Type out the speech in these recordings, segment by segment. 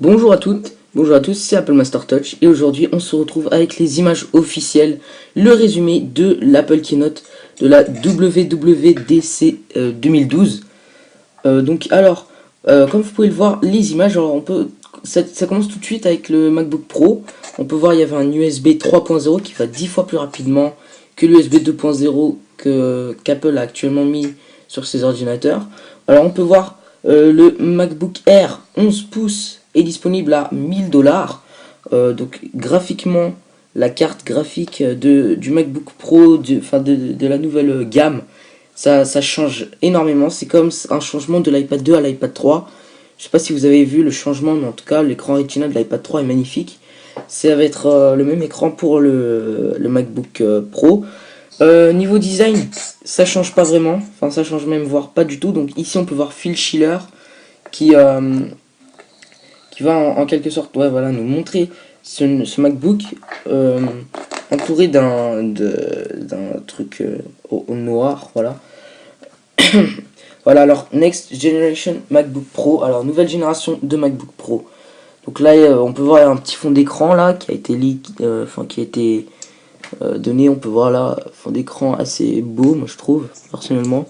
Bonjour à toutes, bonjour à tous, c'est Apple Master Touch et aujourd'hui on se retrouve avec les images officielles, le résumé de l'Apple Keynote de la WWDC 2012. Comme vous pouvez le voir, les images, ça commence tout de suite avec le MacBook Pro. On peut voir il y avait un USB 3.0 qui va 10 fois plus rapidement que l'USB 2.0 qu'Apple a actuellement mis sur ses ordinateurs. Alors on peut voir le MacBook Air 11 pouces est disponible à 1000 dollars. Donc graphiquement, la carte graphique du MacBook Pro, de la nouvelle gamme, ça change énormément. C'est comme un changement de l'iPad 2 à l'iPad 3. Je sais pas si vous avez vu le changement, mais en tout cas, l'écran Retina de l'iPad 3 est magnifique. Ça va être le même écran pour le MacBook Pro. Niveau design, ça change pas vraiment. Enfin, ça change même, voire pas du tout. Donc ici, on peut voir Phil Schiller qui, euh, qui va en quelque sorte nous montrer ce MacBook entouré d'un truc au noir. Voilà. Voilà, alors, Next Generation MacBook Pro. Alors, nouvelle génération de MacBook Pro. Donc là, on peut voir un petit fond d'écran là qui a été donné. On peut voir là, fond d'écran assez beau, moi je trouve, personnellement.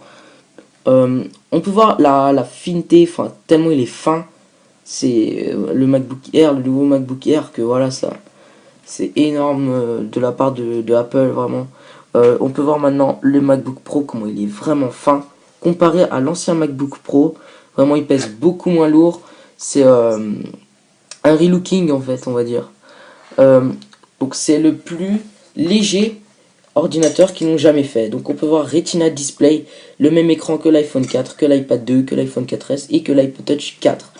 On peut voir la fineté, tellement il est fin. C'est le MacBook Air, le nouveau MacBook Air, que voilà, ça, c'est énorme de la part de Apple, vraiment. On peut voir maintenant le MacBook Pro, comment il est vraiment fin comparé à l'ancien MacBook Pro. Vraiment, il pèse beaucoup moins lourd. C'est un relooking, en fait, on va dire. Donc, c'est le plus léger ordinateur qu'ils n'ont jamais fait. Donc, on peut voir Retina Display, le même écran que l'iPhone 4, que l'iPad 2, que l'iPhone 4S et que l'iPod Touch 4.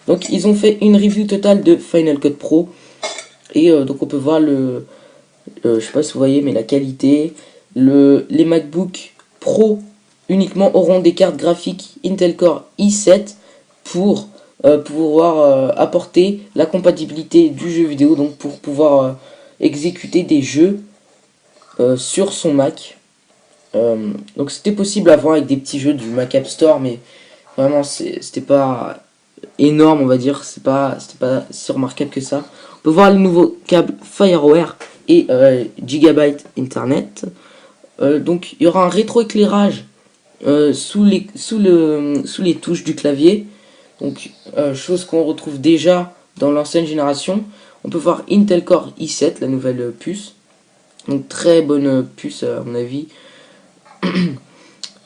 Donc, ils ont fait une review totale de Final Cut Pro. Et donc, on peut voir je sais pas si vous voyez, mais la qualité. Les MacBook Pro uniquement auront des cartes graphiques Intel Core i7 pour pouvoir apporter la compatibilité du jeu vidéo, donc pour pouvoir exécuter des jeux sur son Mac. Donc c'était possible avant avec des petits jeux du Mac App Store, mais vraiment c'était pas énorme, on va dire, c'était pas si remarquable que ça. On peut voir les nouveaux câbles FireWire et Gigabyte Internet. Donc il y aura un rétroéclairage sous les touches du clavier. Donc chose qu'on retrouve déjà dans l'ancienne génération. On peut voir Intel Core i7, la nouvelle puce. Donc très bonne puce à mon avis.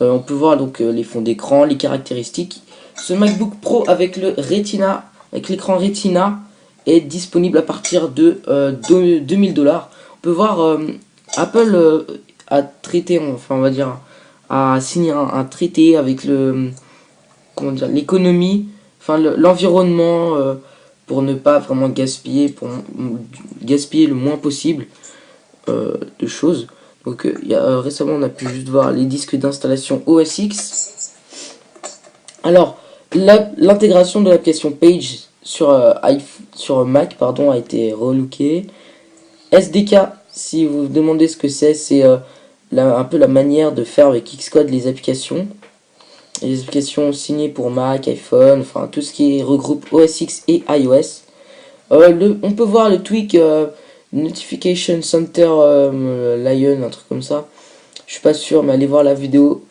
On peut voir donc les fonds d'écran, les caractéristiques. Ce MacBook Pro avec le Retina, avec l'écran Retina, est disponible à partir de 2000 dollars. On peut voir Apple a traité, enfin on va dire, a signé un traité avec l'économie, enfin l'environnement, pour ne pas vraiment gaspiller, pour gaspiller le moins possible de choses. Donc récemment on a pu juste voir les disques d'installation OS X. Alors l'intégration de l'application Page sur Mac a été relookée. SDK, si vous vous demandez ce que c'est un peu la manière de faire avec Xcode les applications. Les applications signées pour Mac, iPhone, enfin tout ce qui regroupe OS X et iOS. On peut voir le tweak Notification Center Lion, un truc comme ça. Je suis pas sûr, mais allez voir la vidéo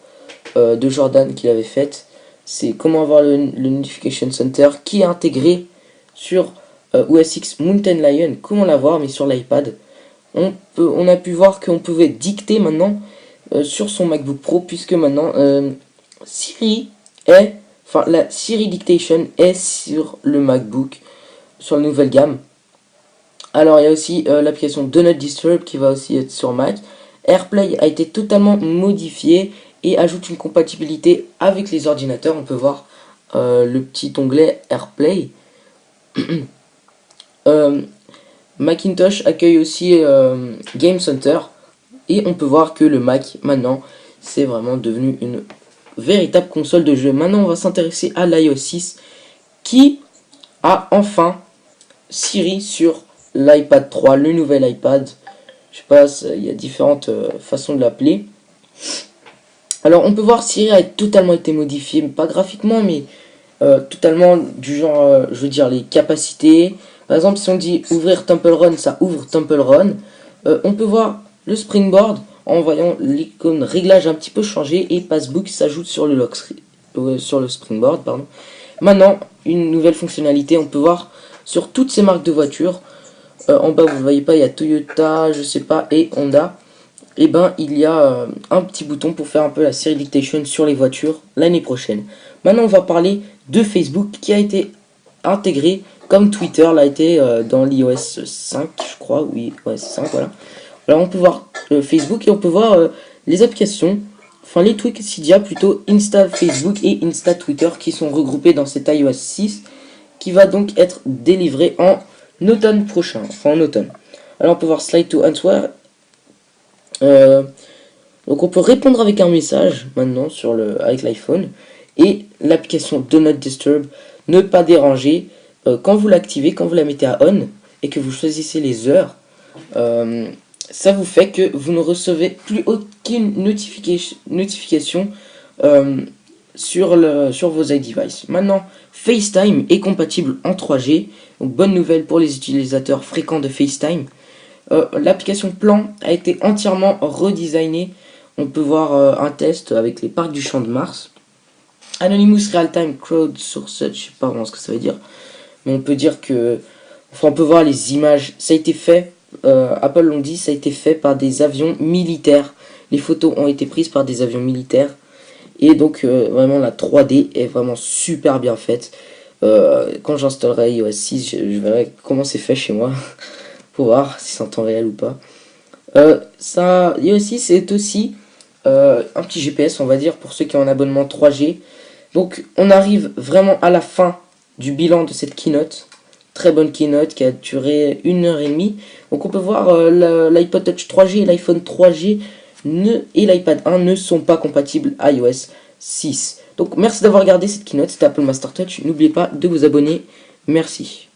de Jordan qu'il avait faite. C'est comment avoir le Notification Center qui est intégré sur OS X Mountain Lion. Comment l'avoir, mais sur l'iPad. On a pu voir qu'on pouvait dicter maintenant sur son MacBook Pro, puisque maintenant la Siri Dictation est sur le MacBook, sur la nouvelle gamme. Alors il y a aussi l'application Do Not Disturb qui va aussi être sur Mac. AirPlay a été totalement modifié et ajoute une compatibilité avec les ordinateurs. On peut voir le petit onglet AirPlay. Macintosh accueille aussi Game Center et on peut voir que le Mac maintenant c'est vraiment devenu une véritable console de jeu. Maintenant on va s'intéresser à l'iOS 6 qui a enfin Siri sur l'iPad 3, le nouvel iPad. Je sais pas, il y a différentes façons de l'appeler. Alors on peut voir Siri a totalement été modifié, pas graphiquement mais totalement du genre, je veux dire, les capacités. Par exemple, si on dit ouvrir Temple Run, ça ouvre Temple Run. On peut voir le Springboard en voyant l'icône réglage un petit peu changer et Passbook s'ajoute sur le sur le Springboard, pardon. Maintenant, une nouvelle fonctionnalité, on peut voir sur toutes ces marques de voitures. En bas, vous ne voyez pas, il y a Toyota, je sais pas, et Honda. Et ben, il y a un petit bouton pour faire un peu la série dictation sur les voitures l'année prochaine. Maintenant, on va parler de Facebook qui a été intégré comme Twitter l'a été dans l'iOS 5, je crois. Oui, ouais, 5, voilà. Alors, on peut voir Facebook et on peut voir les applications, enfin les tweets s'il y a plutôt Insta Facebook et Insta Twitter qui sont regroupés dans cet iOS 6 qui va donc être délivré en automne prochain, enfin en automne. Alors, on peut voir Slide to Answer. Donc on peut répondre avec un message maintenant avec l'iPhone et l'application Do Not Disturb, ne pas déranger. Quand vous l'activez, quand vous la mettez à on et que vous choisissez les heures, ça vous fait que vous ne recevez plus aucune notification sur vos iDevices. Maintenant, FaceTime est compatible en 3G, donc bonne nouvelle pour les utilisateurs fréquents de FaceTime. L'application Plan a été entièrement redesignée. On peut voir un test avec les parcs du Champ de Mars. Anonymous Real-Time Crowdsourced, je sais pas vraiment ce que ça veut dire, mais on peut dire que, enfin, on peut voir les images. Ça a été fait, Apple l'ont dit, ça a été fait par des avions militaires. Les photos ont été prises par des avions militaires. Et donc, vraiment, la 3D est vraiment super bien faite. Quand j'installerai iOS 6, je verrai comment c'est fait chez moi. Pour voir si c'est en temps réel ou pas. iOS 6 c'est aussi un petit GPS, on va dire, pour ceux qui ont un abonnement 3G. Donc, on arrive vraiment à la fin du bilan de cette keynote. Très bonne keynote qui a duré 1h30. Donc, on peut voir l'iPod Touch 3G et l'iPhone 3G et l'iPad 1 ne sont pas compatibles à iOS 6. Donc, merci d'avoir regardé cette keynote. C'était Apple Master Touch. N'oubliez pas de vous abonner. Merci.